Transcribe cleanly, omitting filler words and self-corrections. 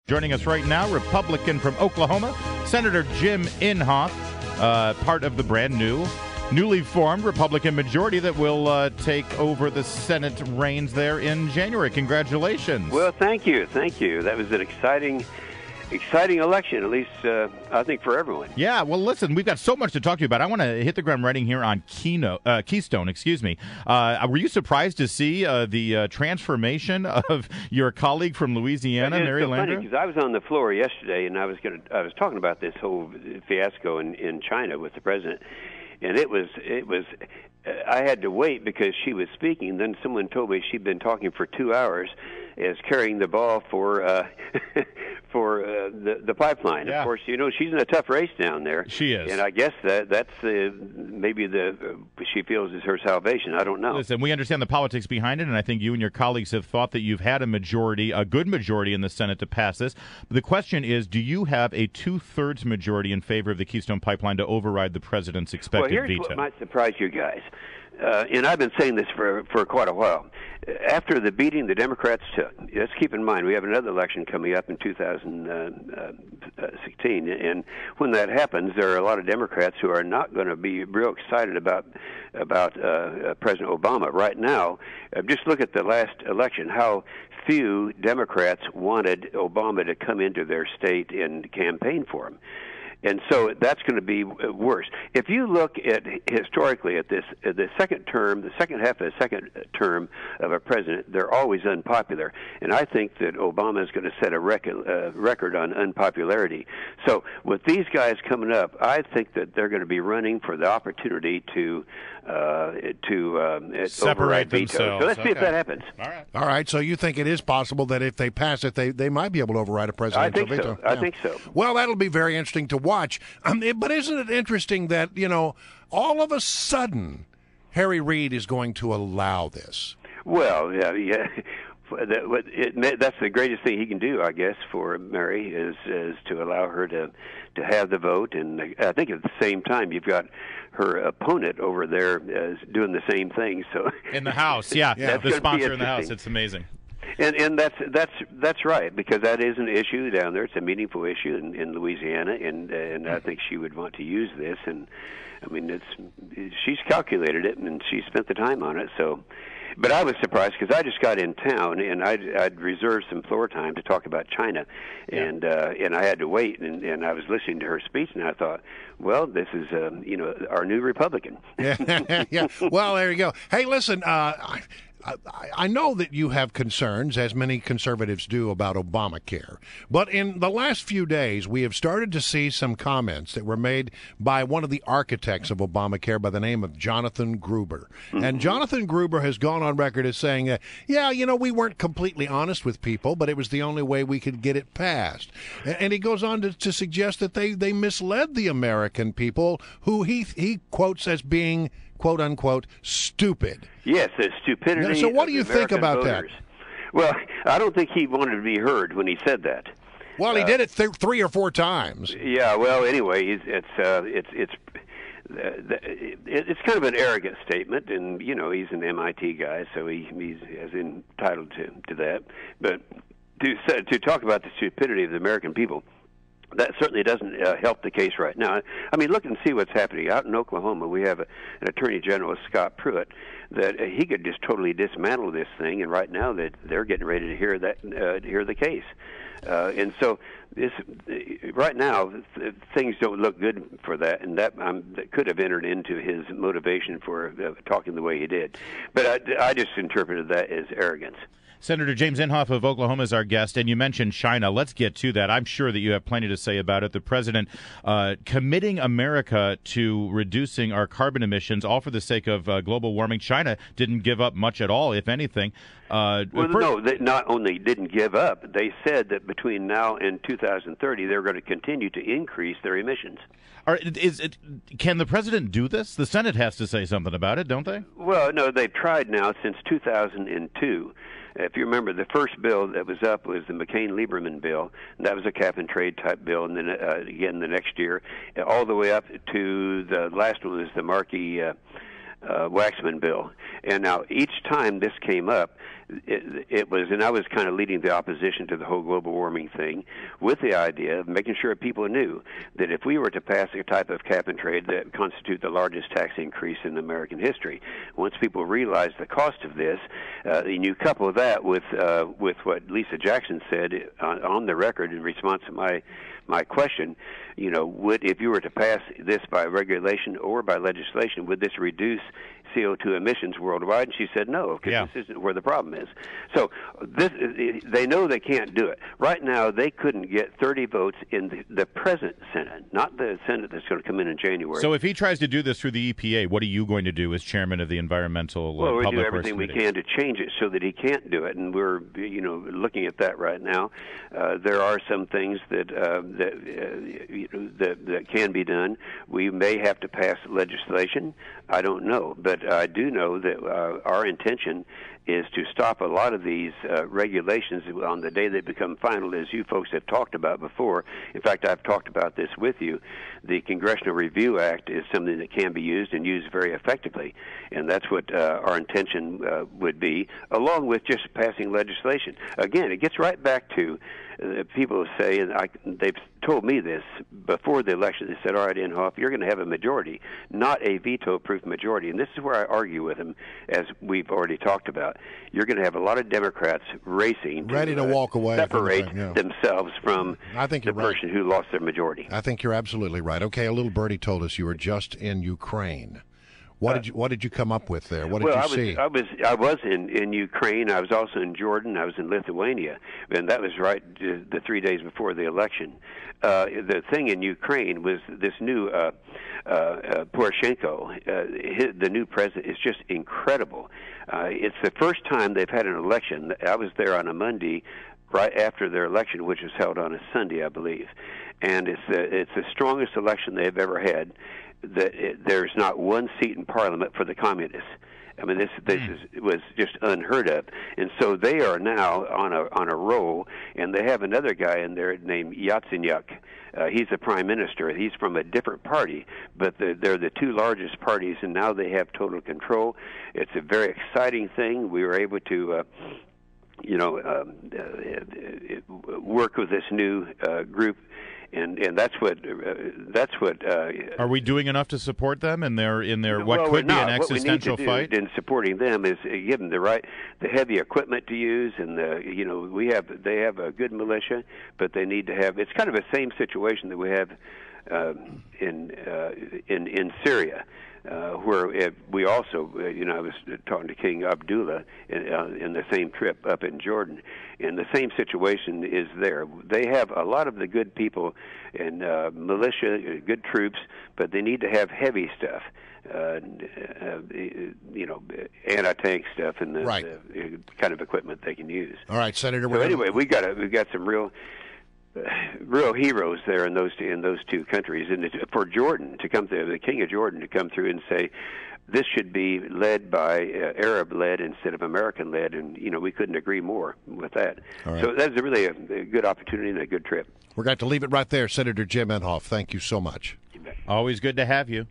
Joining us right now, Republican from Oklahoma, Senator Jim Inhofe, part of the brand new, newly formed Republican majority that will take over the Senate reins there in January. Congratulations. Well, thank you. Thank you. That was an exciting election, at least I think for everyone. Yeah, well, listen, we've got so much to talk to you about. I want to hit the ground running here on Keystone. Were you surprised to see the transformation of your colleague from Louisiana, Mary Landrieu? Because I was on the floor yesterday, and I was talking about this whole fiasco in China with the president, and it was. I had to wait because she was speaking. Then someone told me she'd been talking for 2 hours, as carrying the ball for the pipeline. Yeah. Of course, you know she's in a tough race down there. She is, and I guess that's maybe she feels is her salvation. I don't know. Listen, we understand the politics behind it, and I think you and your colleagues have thought that you've had a good majority in the Senate to pass this. But the question is, do you have a 2/3 majority in favor of the Keystone Pipeline to override the president's expected veto? Well, here's what might surprise you guys. And I've been saying this for quite a while. After the beating the Democrats took, let's keep in mind we have another election coming up in 2016, and when that happens, there are a lot of Democrats who are not going to be real excited about President Obama right now. Just look at the last election, how few Democrats wanted Obama to come into their state and campaign for him. And so that's going to be worse. If you look at historically at the second half of the second term of a president, they're always unpopular. And I think that Obama is going to set a record on unpopularity. So with these guys coming up, I think that they're going to be running for the opportunity to separate veto. themselves. So let's see if that happens. All right. So you think it is possible that if they pass it, they might be able to override a presidential veto? I think so. Well, that'll be very interesting to watch. But isn't it interesting that, all of a sudden, Harry Reid is going to allow this? Well, yeah. That's the greatest thing he can do, I guess, for Mary is to allow her to have the vote. And I think at the same time, you've got her opponent over there doing the same thing. So in the House, yeah. The sponsor in the House, it's amazing. And that's right, because that is an issue down there. It's a meaningful issue in Louisiana, and I think she would want to use this. And I mean, she's calculated it, and she spent the time on it. So, but I was surprised because I just got in town, and I'd reserved some floor time to talk about China, and I had to wait, and I was listening to her speech, and I thought, well, this is our new Republican. Yeah. Well, there you go. Hey, listen. I know that you have concerns, as many conservatives do, about Obamacare. But in the last few days, we have started to see some comments that were made by one of the architects of Obamacare by the name of Jonathan Gruber. Mm-hmm. And Jonathan Gruber has gone on record as saying, we weren't completely honest with people, but it was the only way we could get it passed. And he goes on to suggest that they misled the American people, who he quotes as being, quote unquote, stupid. Yes, the stupidity. So what do you think about voters. That? Well, I don't think he wanted to be heard when he said that. Well, he did it 3 or 4 times. Yeah. Well, anyway, it's kind of an arrogant statement, and he's an MIT guy, so he's entitled to that. But to talk about the stupidity of the American people, that certainly doesn't help the case right now. I mean, look and see what's happening. Out in Oklahoma, we have an Attorney General, Scott Pruitt, that he could just totally dismantle this thing, and right now that they're getting ready to hear the case. And so right now, things don't look good for that, and that could have entered into his motivation for talking the way he did. But I just interpreted that as arrogance. Senator James Inhofe of Oklahoma is our guest, and you mentioned China. Let's get to that. I'm sure that you have plenty to say about it. The president committing America to reducing our carbon emissions, all for the sake of global warming. China didn't give up much at all, if anything. No, they not only didn't give up, they said that between now and 2030, they're going to continue to increase their emissions. Can the president do this? The Senate has to say something about it, don't they? Well, no, they've tried now since 2002. If you remember, the first bill that was up was the McCain-Lieberman bill, and that was a cap-and-trade type bill, and then again the next year, all the way up to the last one was the Markey Waxman bill. And now each time this came up, it was, and I was kind of leading the opposition to the whole global warming thing with the idea of making sure people knew that if we were to pass a type of cap and trade that constitute the largest tax increase in American history, once people realize the cost of this, and you couple that with what Lisa Jackson said on the record in response to my question, if you were to pass this by regulation or by legislation, would this reduce CO2 emissions worldwide? And she said no, because this isn't where the problem is. So they know they can't do it. Right now, they couldn't get 30 votes in the present Senate, not the Senate that's going to come in January. So if he tries to do this through the EPA, what are you going to do as chairman of the Environmental Well, we Public do everything we can to change it so that he can't do it, and we're looking at that right now. There are some things that can be done. We may have to pass legislation. I don't know, but I do know that our intention is to stop a lot of these regulations on the day they become final, as you folks have talked about before. In fact, I've talked about this with you. The Congressional Review Act is something that can be used and used very effectively, and that's what our intention would be, along with just passing legislation. Again, it gets right back to people say, and they've told me this before the election, they said, all right, Inhofe, you're going to have a majority, not a veto-proof majority. And this is where I argue with them, as we've already talked about. You're going to have a lot of Democrats racing ready to walk away, separate themselves from the person who lost their majority. I think you're absolutely right. Okay, a little birdie told us you were just in Ukraine. What did you come up with there? What did you see? I was in Ukraine. I was also in Jordan. I was in Lithuania, and that was right the 3 days before the election. The thing in Ukraine was this new Poroshenko, the new president, is just incredible. It's the first time they've had an election. I was there on a Monday, right after their election, which was held on a Sunday, I believe, and it's the strongest election they've ever had. There's not one seat in Parliament for the communists. I mean, this was just unheard of, and so they are now on a roll. And they have another guy in there named Yatsenyuk. He's the prime minister. He's from a different party, but they're the two largest parties, and now they have total control. It's a very exciting thing. We were able to work with this new group. And that's what. Are we doing enough to support them in their what could be an existential fight? In supporting them is give them the heavy equipment to use, and they have a good militia, but they need to have. It's kind of the same situation that we have in Syria. Where we also, I was talking to King Abdullah in the same trip up in Jordan, and the same situation is there. They have a lot of the good people and militia, good troops, but they need to have heavy stuff. Anti-tank stuff and the kind of equipment they can use. All right, Senator. So anyway, we've got some real heroes there in those two countries, and for Jordan to come through, the King of Jordan to come through and say this should be led by Arab-led instead of American-led, and we couldn't agree more with that. Right. So that's really a good opportunity and a good trip. We're going to leave it right there, Senator Jim Inhofe. Thank you so much. Always good to have you.